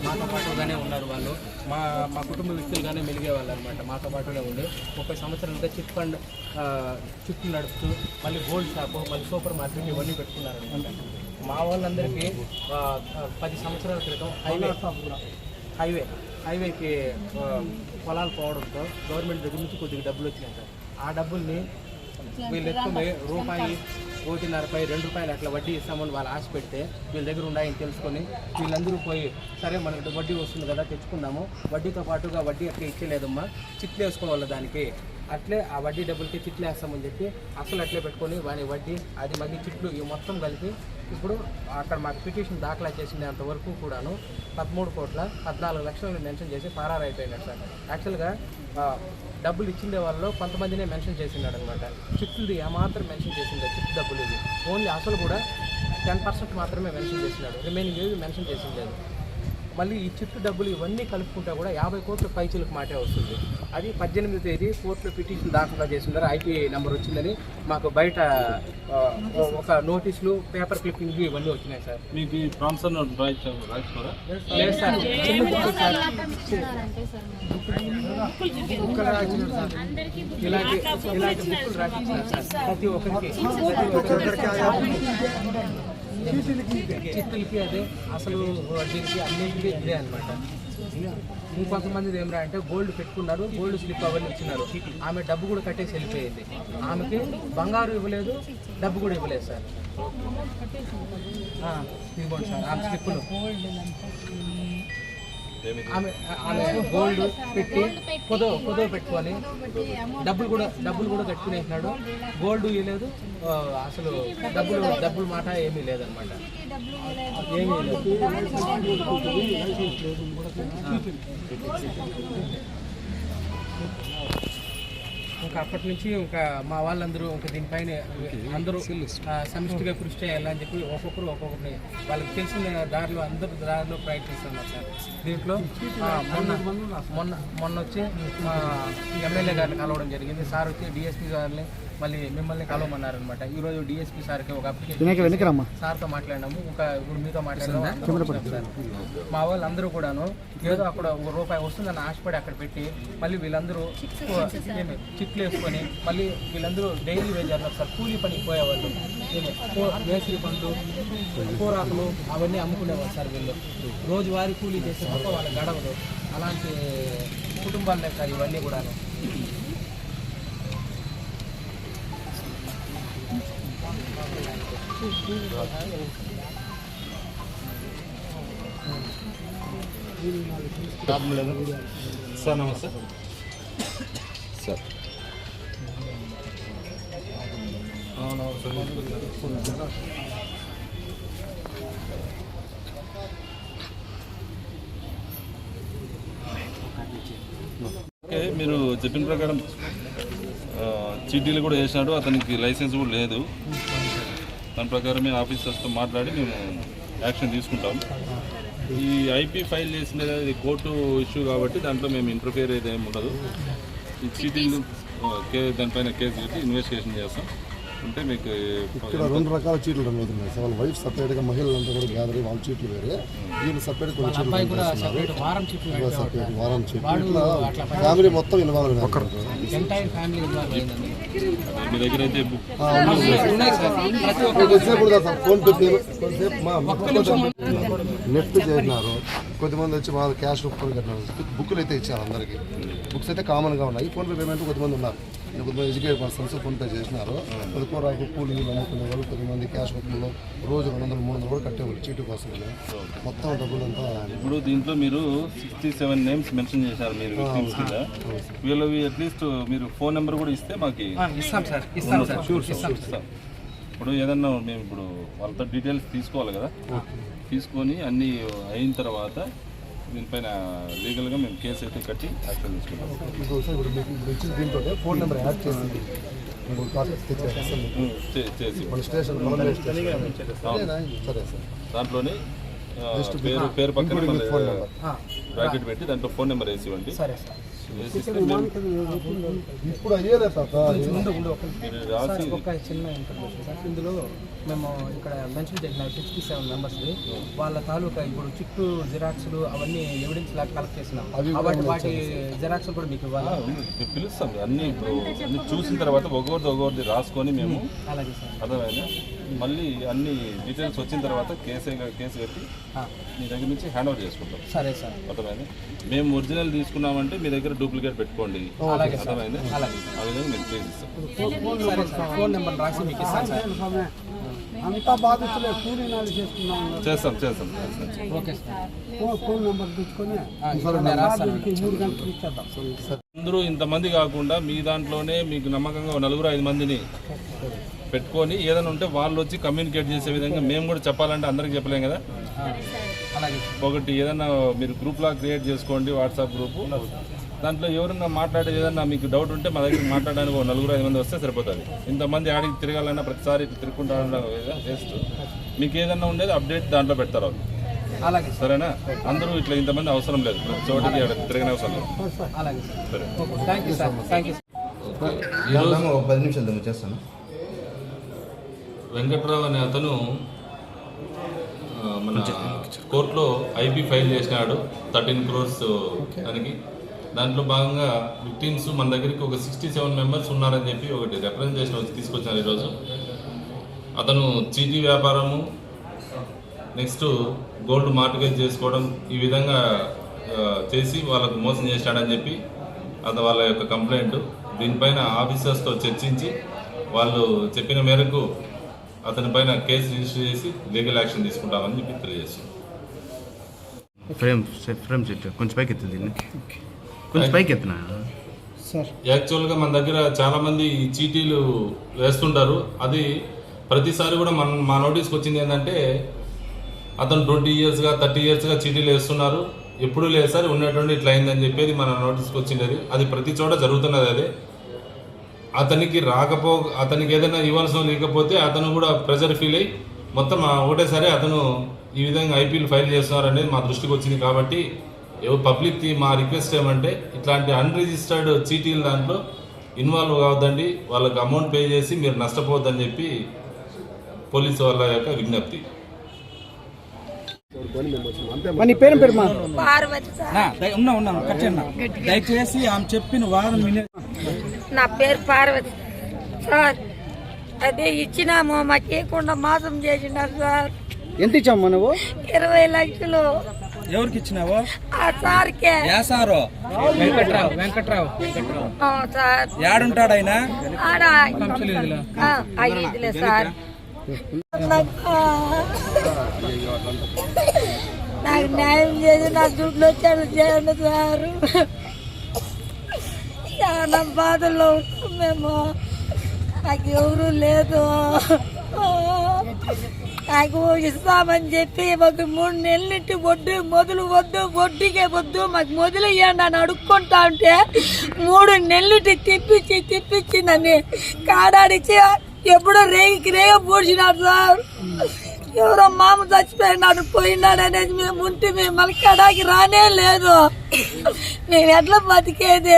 మాతో పాటుగానే ఉన్నారు. వాళ్ళు మా కుటుంబ వ్యక్తులుగానే మెలిగే వాళ్ళు అనమాట. మాతో పాటునే ఉండి 30 సంవత్సరాలుగా చిట్ ఫండ్ చుట్టూ నడుపుతూ మళ్ళీ గోల్డ్ షాపు, మళ్ళీ సూపర్ మార్కెట్ ఇవన్నీ పెట్టుకున్నారనమాట. మా వాళ్ళందరికీ 10 సంవత్సరాల క్రితం హైవేకి పొలాలు పోవడంతో గవర్నమెంట్ దగ్గర నుంచి కొద్దిగా డబ్బులు వచ్చినాయి సార్. ఆ డబ్బుల్ని వీళ్ళు ఎత్తుకుపోయి రూపాయి, 1.5 రూపాయలు అట్లా వడ్డీ ఇస్తామని వాళ్ళు ఆశ పెడితే వీళ్ళ దగ్గర ఉన్నాయని తెలుసుకొని వీళ్ళందరూ పోయి సరే మనకు వడ్డీ వస్తుంది కదా తెచ్చుకుందాము, వడ్డీతో పాటుగా వడ్డీ అట్లా ఇచ్చేలేదమ్మా, చిట్లు వేసుకోవాలి దానికి, అట్లే ఆ వడ్డీ డబ్బులకి చిట్లు వేస్తామని చెప్పి అసలు అట్లే పెట్టుకొని వాని వడ్డీ అది మళ్ళీ చిట్లు ఇవి మొత్తం కలిపి ఇప్పుడు అక్కడ మాకు పిటిషన్ దాఖలా చేసినంత వరకు కూడాను 13,14,00,000 మెన్షన్ చేసి పరారు అయిపోయినాడు సార్. యాక్చువల్గా డబ్బులు ఇచ్చిండే వాళ్ళు కొంతమందినే మెన్షన్ చేసినాడు అనమాట. చిట్టుది ఏమాత్రం మెన్షన్ చేసిండే చిట్టు డబ్బులు ఇది ఓన్లీ అసలు కూడా 10% మాత్రమే మెన్షన్ చేసినాడు, రిమైనింగ్ ఏవి మెన్షన్ చేసిండేది. మళ్ళీ ఈ చిట్టు డబ్బులు ఇవన్నీ కలుపుకుంటా కూడా 50 కోట్ల పైచీలకు మాటే వస్తుంది. అది 18వ తేదీ కోర్టులో పిటిషన్ దాఖలా చేసినారు. ఐపీ నెంబర్ వచ్చిందని మాకు బయట ఒక నోటీసులు, పేపర్ క్లిప్పింగ్ ఇవన్నీ వచ్చినాయి సార్. మీకు ప్రాన్సర్ రాసుకోరా? లేదు సార్, చిన్న బుక్ సార్, బుక్కలు రాసినారు సార్. ఇలాంటి బుక్కులు రాసినారు సార్ ప్రతి ఒక్కరికి. చిత్తులకి అదే అసలు వడ్డీకి అన్నింటికి ఇదే అనమాట. ఇంకొంతమంది ఏమరా అంటే గోల్డ్ పెట్టుకున్నారు, గోల్డ్ స్లిప్ అవన్నీ ఇచ్చినారు, ఆమె డబ్బు కూడా కట్టేసి వెళ్ళిపోయింది. ఆమెకి బంగారు ఇవ్వలేదు, డబ్బు కూడా ఇవ్వలేదు సార్. ఇవ్వండి సార్ ఆమె స్లిప్పులు. ఆమె గోల్డ్ పెట్టి పొదవ పెట్టుకొని డబ్బులు కూడా కట్టుకునేసినాడు, గోల్డ్ ఇవ్వలేదు, అసలు డబ్బులు మాట ఏమీ లేదనమాట. ఏమీ లేదు. ఇంకా అప్పటి నుంచి ఇంకా మా వాళ్ళందరూ ఇంకా దీనిపైన అందరూ సమిష్టిగా కృషి చేయాలని చెప్పి ఒక్కొక్కరిని వాళ్ళకి తెలిసిన దారిలో అందరూ దారిలో ప్రయత్నిస్తున్నారు సార్. దీంట్లో మొన్న వచ్చి మా ఎమ్మెల్యే గారిని కలవడం జరిగింది. సార్ వచ్చి డిఎస్పీ గారిని మళ్ళీ మిమ్మల్ని కలవమన్నారనమాట. ఈరోజు డిఎస్పీ సార్కి ఒక అప్లికేషన్ సార్తో మాట్లాడినాము, ఇంకా ఇప్పుడు మీతో మాట్లాడినాము. మా వాళ్ళందరూ కూడాను ఏదో అక్కడ ₹1 వస్తుందని ఆశపడి అక్కడ పెట్టి మళ్ళీ వీళ్ళందరూ చిట్లు వేసుకొని మళ్ళీ వీళ్ళందరూ డైలీ వేజ్ అన్నారు సార్. కూలీ పనికి పోయేవాళ్ళు, వేసవి పండ్లు, కూరాకులు అవన్నీ అమ్ముకునేవాళ్ళు సార్. వీళ్ళు రోజువారీ కూలీ చేసే తప్ప వాళ్ళ గడవదు. అలాంటి కుటుంబాలే సార్ ఇవన్నీ కూడాను. సార్ నమస్తే సార్. ఓకే, మీరు చెప్పిన ప్రకారం చీటీలు కూడా వేసినాడు, అతనికి లైసెన్స్ కూడా లేదు. దాని ప్రకారమే ఆఫీసర్స్తో మాట్లాడి మేము యాక్షన్ తీసుకుంటాం. ఈ ఐపీ ఫైల్ చేసినది అది కోర్టు ఇష్యూ కాబట్టి దాంట్లో మేము ఇంటర్ఫియర్ అయితే ఏమి ఉండదు. ఈ చీటీలు దానిపైన కేసు పెట్టి ఇన్వెస్టిగేషన్ చేస్తాం. అంటే మీకు ఇక్కడ 2 రకాల చీట్లు రన్ అవుతున్నాయి సార్. వాళ్ళ వైఫ్ సపరేట్గా, మహిళలంతా కూడా గ్యాదర్ అయ్యి వాళ్ళ చీట్లు వేరే, వీళ్ళు సపరేట్ కొన్ని చీట్లు సపరేట్ వారం చీట్లు. ఇట్లా ఫ్యామిలీ మొత్తం ఇన్వాల్వ్ మీ దగ్గర అయితే ఫోన్ పే నెఫ్ట్ చేసినారు. కొద్దిమంది వచ్చి మా క్యాష్ రూపాయలు కట్టినారు. బుక్లు అయితే ఇచ్చారు అందరికీ. బుక్స్ అయితే కామన్గా ఉన్నాయి. ఫోన్పే పేమెంట్ కొద్దిమంది ఉన్నారు, కొద్దిమంది ఎడ్యుకేటెడ్ పర్సన్స్ ఫోన్పే చేసినారు. కూరాకు కూలీలు అమ్ముకునే వాళ్ళు, కొద్దిమంది క్యాష్ బుక్లో రోజు 200-300 కూడా కట్టేవాళ్ళు చీటీ కోసం. మొత్తం డబ్బులంతా ఇప్పుడు దీంట్లో మీరు 67 నేమ్స్ మెన్షన్ చేశారు మీరు విక్టిమ్స్ కింద. వీళ్ళవి అట్లీస్ట్ మీరు ఫోన్ నెంబర్ కూడా ఇస్తే మాకు ఇస్తాం సార్. ఇప్పుడు ఏదన్నా మేము ఇప్పుడు వాళ్ళతో డీటెయిల్స్ తీసుకోవాలి కదా, తీసుకొని అన్నీ అయిన తర్వాత దీనిపైన లీగల్గా మేము కేసు అయితే కట్టి యాక్షన్ తీసుకుంటాం. దీంట్లో ఫోన్ నెంబర్ యాడ్ చేసి దాంట్లోనే పేరు పక్కన బ్రాకెట్ పెట్టి దాంట్లో ఫోన్ నెంబర్ వేసి ఇవ్వండి. వేసిస్తే మేము ఇప్పుడు అయ్యేదే తాత మీరు రాసి ఒక చిన్న ఇన్ఫర్మేషన్ సార్, ఇందులో మేము ఇక్కడ మెన్షన్ చేసిన 67 మెంబర్స్ది వాళ్ళ తాలూకా ఇప్పుడు చుట్టూ జిరాక్స్లు అవన్నీ ఎవిడెన్స్ లాగా కలెక్ట్ చేసినాం. వాటి జిరాక్స్లు కూడా మీకు ఇవ్వాలా? మేము పిలుస్తాం అన్నీ. ఇప్పుడు అన్ని చూసిన తర్వాత ఒకరిది రాసుకొని మేము అలాగే సార్. అర్థమైనా మళ్ళీ అన్ని డీటెయిల్స్ వచ్చిన తర్వాత కేసు పెట్టి మీ దగ్గర నుంచి హ్యాండ్ ఓవర్ చేసుకుంటాం. సరే సార్. అర్థమైంది. మేము ఒరిజినల్ తీసుకున్నామంటే మీ దగ్గర డూప్లికేట్ పెట్టుకోండి. అర్థమైంది. ఆ విధంగా మేము క్లియర్ ఇస్తాం. సరే సార్, ఫోన్ నెంబర్ రాసి మీకు ఇస్తాను సార్. అంతా బాధితులే కూలీనాలు చేసుకున్నాము. చేస్తాం. Okay sir. ఫోన్ నెంబర్ తెచ్చుకొని నేను రాస్తాను. 3 గంటలకు ఇచ్చేద్దాం. అందరూ ఇంతమంది కాకుండా మీ దాంట్లోనే మీకు నమ్మకంగా 4-5 మందిని పెట్టుకొని ఏదైనా ఉంటే వాళ్ళు వచ్చి కమ్యూనికేట్ చేసే విధంగా మేము కూడా చెప్పాలంటే అందరికి చెప్పలేం కదా. అలాగే ఒకటి ఏదైనా మీరు గ్రూప్లా క్రియేట్ చేసుకోండి, వాట్సాప్ గ్రూపు. దాంట్లో ఎవరన్నా మాట్లాడేది ఏదన్నా మీకు డౌట్ ఉంటే మా దగ్గర మాట్లాడడానికి 4-5 మంది వస్తే సరిపోతుంది. ఇంతమంది ఆడికి తిరగాలన్నా ప్రతిసారి తిరుగుకుంటా వేస్ట్. మీకు ఏదన్నా ఉండేది అప్డేట్ దాంట్లో పెడతారు వాళ్ళు. అలాగే సరేనా? అందరూ ఇట్లా ఇంతమంది అవసరం లేదు, చోటికి తిరగనే అవసరం లేదు. అలాగే సరే. Thank you sir. Thank you. ఈరోజు ఒక 10 నిమిషాలు చేస్తాను. వెంకట్రావు అనే అతను మన కోర్టులో ఐపీ ఫైల్ చేసినాడు 13 crores దానికి. దాంట్లో భాగంగా విక్టిమ్స్ మన దగ్గరికి ఒక 67 మెంబర్స్ ఉన్నారని చెప్పి ఒకటి రిప్రజెంటేషన్ వచ్చి తీసుకొచ్చారు ఈరోజు. అతను చీటీ వ్యాపారము, నెక్స్ట్ గోల్డ్ మార్టిగేజ్ చేసుకోవడం, ఈ విధంగా చేసి వాళ్ళకు మోసం చేశాడని చెప్పి అది వాళ్ళ యొక్క కంప్లైంట్. దీనిపైన ఆఫీసర్స్తో చర్చించి వాళ్ళు చెప్పిన మేరకు అతని పైన కేసు రిజిస్టర్ చేసి లీగల్ యాక్షన్ తీసుకుంటామని చెప్పి తెలియజేస్తున్నాం. ఫ్రేమ్ చెట్టు కొంచెం పైకి ఎత్తుంది, కొంచెం పైకి ఎత్తునా సార్. యాక్చువల్గా మన దగ్గర చాలామంది ఈ చీటీలు వేస్తుంటారు. అది ప్రతిసారి కూడా మా నోటీస్కి వచ్చింది ఏంటంటే అతను 20 yearsగా 30 yearsగా చీటీలు వేస్తున్నారు, ఎప్పుడు లేదు సార్ ఉన్నటువంటి ఇట్లా అయిందని చెప్పేది మన నోటీస్కి వచ్చిండేది. అది ప్రతి చోట జరుగుతున్నది. అదే అతనికి ఏదైనా ఇవ్వాల్సిన లేకపోతే అతను కూడా ప్రెజర్ ఫీల్ అయ్యి మొత్తం ఒకటేసారి అతను ఈ విధంగా ఐపీఎల్ ఫైల్ చేస్తున్నారు అనేది మా దృష్టికి వచ్చింది. కాబట్టి పబ్లిక్కి మా రిక్వెస్ట్ ఏమంటే ఇట్లాంటి అన్రిజిస్టర్డ్ చీటీల దాంట్లో ఇన్వాల్వ్ కావద్దండి, వాళ్ళకి అమౌంట్ పే చేసి మీరు నష్టపోవద్దని చెప్పి పోలీసు వాళ్ళ యొక్క విజ్ఞప్తి. దయచేసి ఆమె చెప్పిన వాదన వినే. నా పేరు పార్వతి సార్. అదే ఇచ్చినాము, మాకు ఇవ్వకుండా మోసం చేసినారు సార్. ఎంత ఇచ్చామ్మా నువ్వు? 20 లక్షలు. ఎవరికి ఇచ్చినావు? ఆ సార్కే. Sir Venkatrao sir. ఏడుంటాడు ఆయన? ఆడ ఐదులే సార్. నాకు న్యాయం చేసి నా దుడ్లు వచ్చాడు చేయండి సార్. చాలా బాధల్లో ఉంటాం మేము. నాకు ఎవరు లేదు. నాకు ఇస్తామని చెప్పి మాకు 3 నెలలింటి వడ్డీకే వద్దు మాకు మొదలు ఇవ్వండి అని అడుక్కుంటా ఉంటే 3 నెలలింటి తిప్పించి నన్ను కాడాడిచి ఎప్పుడో రేగికి పూడ్చినాడు సార్. ఎవరో మామ చచ్చిపోయినాడు పోయినాడు అనేది మేము ఉంటే మేము మళ్ళీ కడాకి రానే లేదు. మేము ఎట్లా బతికేది?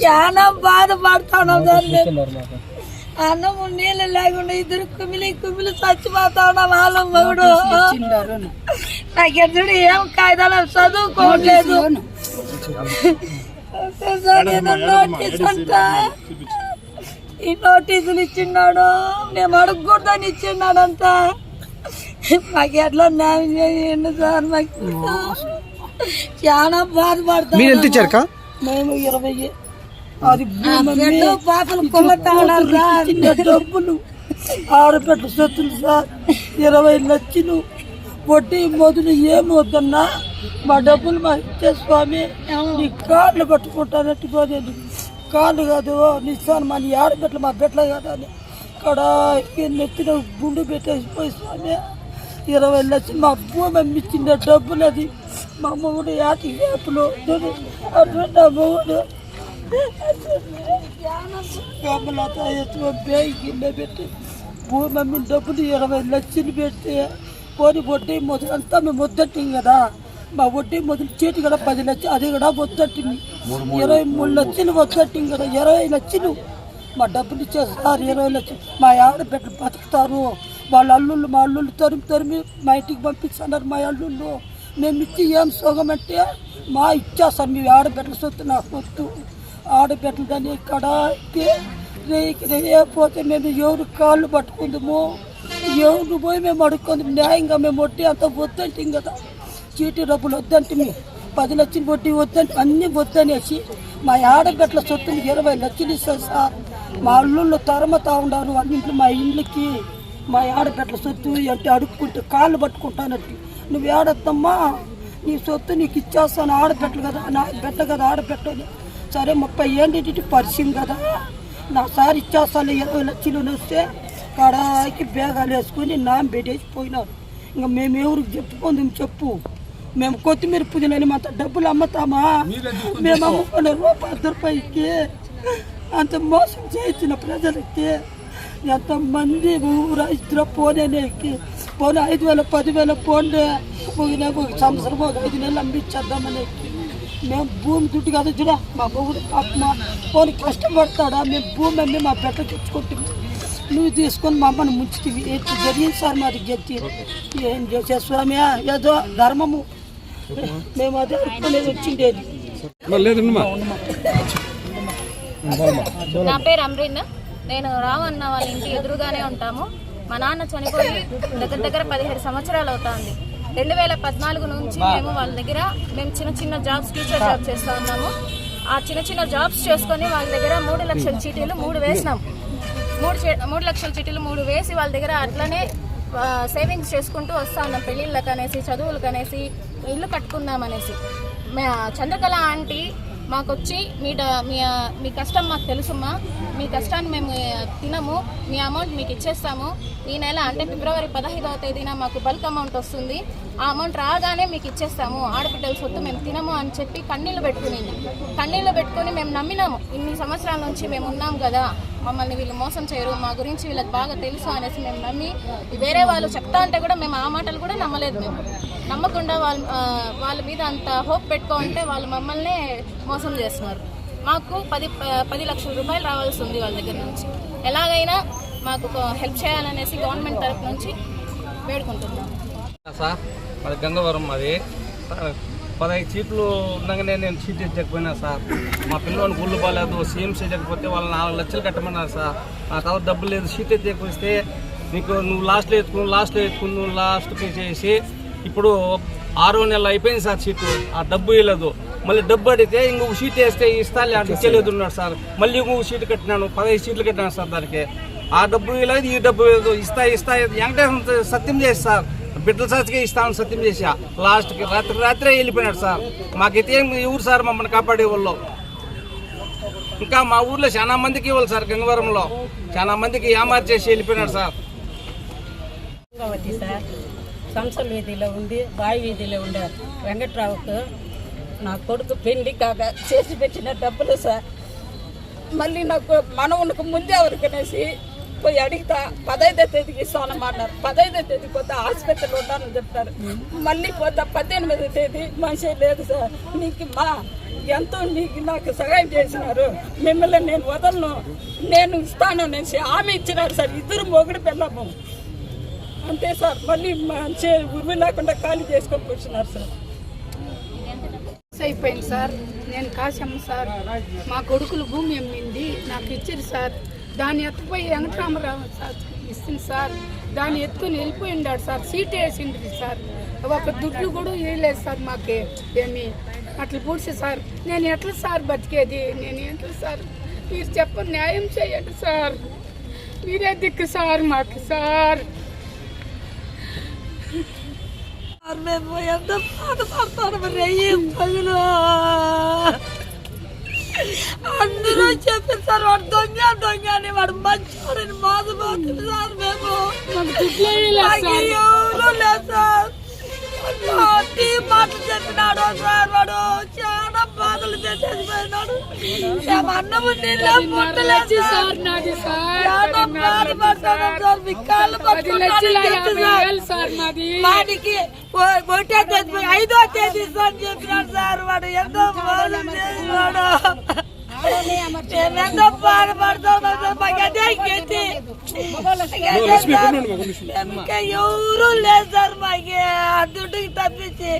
చాలా బాధపడుతున్నాం సార్. అన్నము నీళ్ళు లేకుండా ఇద్దరు కుమిలి చచ్చిపోతా ఉన్నాం. వాళ్ళ మగుడు నాకు ఎదురు ఏం కాగితాలు చదువుకోవట్లేదు. నోటీస్ అంట ఈ నోటీసులు ఇచ్చిన్నాడు, మేము అడుగుకూడదని ఇచ్చిన్నాడంట. మాకు ఎట్లా న్యాయం చేయండి సార్. మాకు చాలా బాధపడతాం. మేము 20 అది పాపలు కొమ్మతాడారు సార్. డబ్బులు ఆడపెట్ల సొత్తులు సార్ 20 లక్షలు. వడ్డీ మొదలు ఏమి వద్దన్నా మా డబ్బులు మా ఇచ్చే స్వామి. నీ కాళ్ళు పట్టుకుంటానట్టు పోదేది. కాళ్ళు కాదు నిస్తాను మా నీ ఆడబెట్టలు మా బెట్టలు కాదు అని కడాకి నెత్తిన గుండు పెట్టేసిపోయి స్వామి. 20 లక్షలు మా భూమి అమ్మిచ్చిండే డబ్బులు. అది మా మొగుడు యాటి వేపులు అటువంటి ఆ మొగుడు కింద పెట్టి భూమి అమ్మిన డబ్బులు 20 లక్షలు పెట్టి పోని వడ్డీ మొదలంతా మేము వద్దట్టాం కదా. మా వడ్డీ మొదలు చీటి కూడా 10 లక్షలు, అది కూడా వద్దట్టింది. 23 లక్షలు వద్దట్టింది కదా, 20 లక్షలు మా డబ్బులు ఇచ్చారు సార్. 20 లక్షలు మా ఆడబిడ్డలు బతుకుతారు. వాళ్ళ అల్లుళ్ళు మా అల్లుళ్ళు తరిమి మా ఇంటికి పంపిస్తున్నారు. మా అల్లుళ్ళు మేము ఇచ్చి ఏం సుఖమంటే మా ఇచ్చేస్తాను. మీ ఆడబిడ్డల సొత్తు నాకు వద్దు. ఆడబిడ్డలు కానీ ఇక్కడ రేపోతే మేము ఎవరు కాళ్ళు పట్టుకుందాము, ఎవరు పోయి మేము అడుక్కుందాం. న్యాయంగా మేము వడ్డీ అంతా వద్దంటాం కదా, చీటీ డబ్బులు వద్దంటే 10 లక్షలు వడ్డీ వద్దంటే అన్నీ వద్దనేసి మా ఆడబిడ్డల సొత్తుని 20 లక్షలు ఇస్తారు సార్. మా అల్లుళ్ళు తరమతా ఉన్నారు అన్నింట్లో. మా ఇండ్లకి మా ఆడబిడ్డల సొత్తు అంటే అడుక్కుంటే కాళ్ళు పట్టుకుంటానట్టు. నువ్వు ఏడద్దమ్మా, నీ సొత్తు నీకు ఇచ్చేస్తాను. ఆడబిడ్డలు కదా, నా బిడ్డ కదా ఆడబిడ్డని. సరే 30 ఏంటి పరిచయం కదా, నా సార్ ఇచ్చేస్తాను 20 లక్షలు వస్తే కడాకి బేగాలు వేసుకొని పెట్టేసి పోయినారు. ఇంకా మేము ఎవరికి చెప్పుకుందాం చెప్పు? మేము కొత్తిమీర పుదీనని మా డబ్బులు అమ్ముతామా? మేము అమ్ముకునే రూపాయి అంత మోసం చేయించిన ప్రజలకి ఎంతమంది ఊరా ఇద్దరు పోనేకి పోనీ 5,000 10,000 పోండి ఒక సంవత్సరం ఒక 5 నెలలు అమ్మిచ్చేద్దామని. మేము భూమి దుడ్డు కదా చూడ, మా ఊరు మా పోనీ కష్టపడతాడా? మేము భూమి అమ్మి మా బిడ్డ తెచ్చుకుంటాం. నువ్వు తీసుకొని మా అమ్మని ముంచుతీవి. ఎట్లా జరిగింది సార్ మాది గెత్తి. ఏం చేసే స్వామి, ఏదో ధర్మము. మేము అదే అనుకునేది వచ్చిండేది. నా పేరు అమ్రీన్. నేను రామన్న వాళ్ళ ఇంటి ఎదురుగానే ఉంటాము. మా నాన్న చనిపోయి దగ్గర 17 సంవత్సరాలు అవుతుంది. 2014 నుంచి మేము వాళ్ళ దగ్గర చిన్న జాబ్స్, టీచర్ జాబ్ చేస్తూ ఉన్నాము. ఆ చిన్న జాబ్స్ చేసుకొని వాళ్ళ దగ్గర 3 లక్షల చీటీలు 3 వేసినాం. 3 లక్షల చీటీలు 3 వేసి వాళ్ళ దగ్గర అట్లనే సేవింగ్స్ చేసుకుంటూ వస్తూ ఉన్నాం. పెళ్ళిళ్ళకి అనేసి, చదువులకు అనేసి, ఇల్లు కట్టుకుందామనేసి. చంద్రకళ ఆంటీ మాకొచ్చి మీ కష్టం మాకు తెలుసమ్మా, మీ కష్టాన్ని మేము తినము, మీ అమౌంట్ మీకు ఇచ్చేస్తాము. ఈ నెల అంటే ఫిబ్రవరి 15వ తేదీన మాకు బల్క్ అమౌంట్ వస్తుంది. ఆ అమౌంట్ రాగానే మీకు ఇచ్చేస్తాము, ఆడబిడ్డల సొత్తు మేము తినము అని చెప్పి కన్నీళ్ళు పెట్టుకుని మేము నమ్మినాము. ఇన్ని సంవత్సరాల నుంచి మేము ఉన్నాం కదా, మమ్మల్ని వీళ్ళు మోసం చేయరు, మా గురించి వీళ్ళకి బాగా తెలుసు అనేసి మేము నమ్మి, వేరే వాళ్ళు చెప్తా అంటే కూడా మేము ఆ మాటలు కూడా నమ్మలేదు. మేము నమ్మకుండా వాళ్ళ మీద అంత హోప్ పెట్టుకుంటే వాళ్ళు మమ్మల్ని మోసం చేస్తున్నారు. మాకు 10 లక్షల రూపాయలు రావాల్సి ఉంది వాళ్ళ దగ్గర నుంచి. ఎలాగైనా మాకు హెల్ప్ చేయాలనేసి గవర్నమెంట్ తరఫు నుంచి వేడుకుంటున్నాం సార్. అది గంగవరం. అది 15 సీట్లు ఉండగానే నేను సీట్ ఎచ్చకపోయినా సార్. మా పిల్లవాడిని గుళ్ళు బాగాలేదు, సీఎంసీ ఎచ్చకపోతే వాళ్ళు 4 లక్షలు కట్టమన్నారు సార్. నాకు అవర్ డబ్బులు లేదు. సీట్ ఎచ్చకపోతే నువ్వు లాస్ట్లో ఎత్తుకుని లాస్ట్కి చేసి ఇప్పుడు 6వ నెల అయిపోయింది సార్ సీటు. ఆ డబ్బు ఇవ్వలేదు. మళ్ళీ డబ్బు అడిగితే ఇంకొక సీట్ వేస్తే ఇస్తాలే అంటే ఇచ్చలేదు ఉన్నాడు సార్. మళ్ళీ ఇంకొక సీటు కట్టినాను, 15 సీట్లు కట్టినాను సార్. దానికి ఆ డబ్బు ఇవ్వలేదు, ఈ డబ్బు ఇవ్వలేదు. ఇస్తా వెంకటేశ్వర సత్యం చేసి సార్, బిడ్డల సాక్షిగా ఇస్తామని సత్యం చేసా. లాస్ట్కి రాత్రే వెళ్ళిపోయినాడు సార్. మాకైతే ఎవరు సార్ మమ్మల్ని కాపాడే వాళ్ళు? ఇంకా మా ఊర్లో చాలా మందికి ఇవ్వాలి సార్. గంగవరంలో చాలా మందికి ఏమార్చేసి వెళ్ళిపోయినాడు సార్. సార్ సంసల వీధిలో ఉంది, బావి వీధిలో ఉండే వెంకట్రావుకు నా కొడుకు పెళ్లి కాక చేసి పెట్టిన డబ్బులు సార్. మళ్ళీ నాకు మనవునికి ముందే ఎవరికనేసి పోయి అడిగితా 15వ తేదీకి ఇస్తానన్నారు. 15వ తేదీకి పోతే హాస్పిటల్ ఉంటానని చెప్తారు. మళ్ళీ పోతా 18వ తేదీ మనిషి లేదు సార్. నీకు ఎంతో నాకు సహాయం చేసినారు, మిమ్మల్ని నేను వదలను, నేను ఇస్తాను అనేసి హామీ ఇచ్చినారు సార్. ఇద్దరు మొగుడు పిల్లము అంతే సార్. మళ్ళీ మంచి ఉరిమి లేకుండా ఖాళీ చేసుకొని కూర్చున్నారు సార్. అయిపోయింది సార్. నేను కాశమ్మ సార్. మా కొడుకులు భూమి అమ్మింది నాకు ఇచ్చారు సార్. దాన్ని ఎత్తుకుపోయి వెంకటరామరావు సార్ ఇస్తుంది సార్. దాన్ని ఎత్తుకుని వెళ్ళిపోయిండాడు సార్. సీట్ వేసింది సార్. ఒక దుడ్లు కూడా వేయలేదు సార్. మాకు ఏమి అట్లా పూడ్చి సార్. నేను ఎట్లా సార్ బతికేది? నేను ఎట్లా సార్? మీరు చెప్పండి, న్యాయం చేయండి సార్. మీరే దిక్కు సార్ మాకు సార్. మేము ఎంత బాధపడతాను రెయ్యి పగులు. అందరూ చెప్పారు సార్, వాడు దొంగ అని, వాడు మంచివాడని బాధపడుతుంది సార్. మేము ఎవరు లేదు సార్. మాటలు చెప్పినాడు సార్. వాడు చాలా బాధలు చేసేసిపోయినాడు. అన్నము నీళ్ళు ముట్టలేదు సార్. చాలా బాధపడతాను సార్. మీ కాళ్ళు పట్టుకుంటాను. వాడికి 5వ తేదీ అని చెప్పినాడు సార్. వాడు ఎంతో మోసం చేసినాడు. మేమెంతో బాధపడుతున్నాం సార్. మాకు అదే గతి. ఇంకా ఎవరు లేదు సార్. మాకు ఆ దుడ్డుకి తప్పించి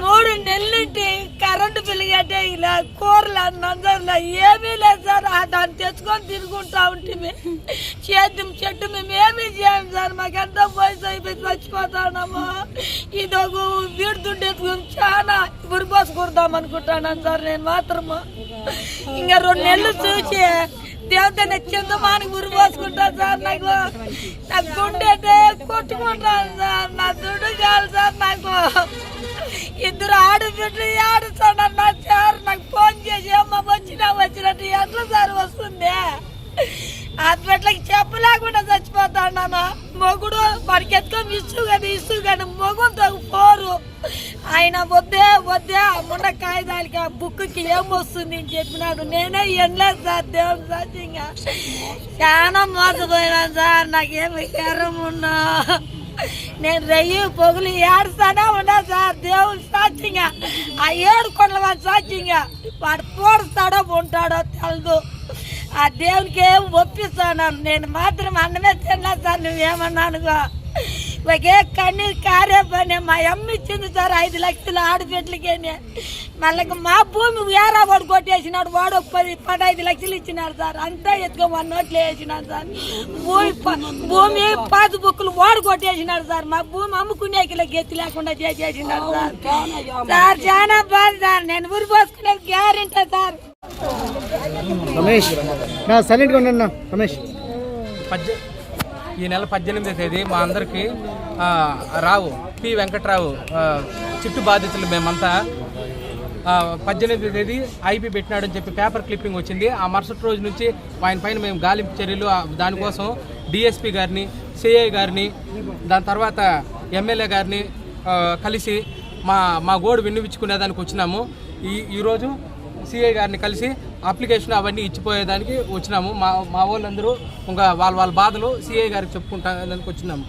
3 నెలలుంటి కరెంటు బిల్లు కట్టే ఇలా కూరలు నంజర్లు ఏమీ లేదు సార్. దాన్ని తెచ్చుకొని తిరుగుంటా ఉంటే చేద్దాం చెట్టు మేము ఏమీ చేయం సార్. మాకెంతో వయసు అయిపోయి చచ్చిపోతాము. ఇది ఒక వీడుతుండే చాలా గురిపోసుకుందాం అనుకుంటాను సార్. నేను మాత్రము ఇంకా 2 నెలలు చూసి దేవతని చింతమానికి ఉరిపోసుకుంటాను సార్. నాకు గుండె కొట్టుకుంటాను సార్. నా దుడ్డు కాదు సార్. నాకు 2 ఆడబిడ్డలు ఆడుతాడన్నా సార్. నాకు ఫోన్ చేసి అమ్మ వచ్చినట్టు ఎట్లా సార్ వస్తుంది? హాస్పిటల్కి చెప్పలేకుండా చచ్చిపోతాను. మొగుడు వాడికి ఎత్తుకొని ఇస్తూ కానీ మొగుడు పోరు. ఆయన వద్దే ముండ కాగితాలకి ఆ బుక్కి ఏమొస్తుంది అని చెప్పినాడు. నేనే ఎండలేదు సార్. దేవుని సాధ్యంగా చాలా మోసపోయినాను సార్. నాకేమి కరం ఉన్నా నేను రెయ్యి పొగులు ఏడుస్తానే ఉన్నా సార్. దేవుని సాధ్యంగా ఆ 7 కొండల వాడి సాధ్యంగా వాడు పోడుస్తాడో ఉంటాడో తెలదు. ఆ దేవునికి ఏం ఒప్పిస్తాను. నేను మాత్రం అన్నమే తిన్నా సార్. నువ్వేమన్నానుగా ఒకే కన్నీరు కారే పని. మా అమ్మ ఇచ్చింది సార్ 5 లక్షలు ఆడబిడ్డలకేనే. మళ్ళీ మా భూమి వేరే వాడు కొట్టేసినాడు. వాడు 15 లక్షలు ఇచ్చినాడు సార్. అంతా ఎత్తుకో 1 నోట్లు వేసినాడు సార్. భూమి పాస్బుక్లు వాడు కొట్టేసినాడు సార్. మా భూమి అమ్ముకునేకి గెత్తి లేకుండా చేసేసినాడు సార్. సార్ చాలా బాధ సార్. నేను ఊరి పోసుకునే గ్యారెంటీ సార్. రమేష్ సైలెంట్గా ఉన్నా. రమేష్ ఈ నెల 18వ తేదీ మా అందరికీ రావు పి వెంకట్రావు చిట్టు బాధితులు మేమంతా 18వ తేదీ ఐపీ పెట్టినాడని చెప్పి పేపర్ క్లిప్పింగ్ వచ్చింది. ఆ మరుసటి రోజు నుంచి ఆయన పైన మేము గాలింపు చర్యలు దానికోసం డిఎస్పీ గారిని, సిఐ గారిని, దాని తర్వాత ఎమ్మెల్యే గారిని కలిసి మా గోడు విన్నవించుకునేదానికి వచ్చినాము. ఈరోజు సిఐ గారిని కలిసి అప్లికేషన్ అవన్నీ ఇచ్చిపోయేదానికి వచ్చినాము. మా వాళ్ళందరూ ఇంకా వాళ్ళ బాధలు సిఐ గారికి చెప్పుకుంటానికి వచ్చినాము.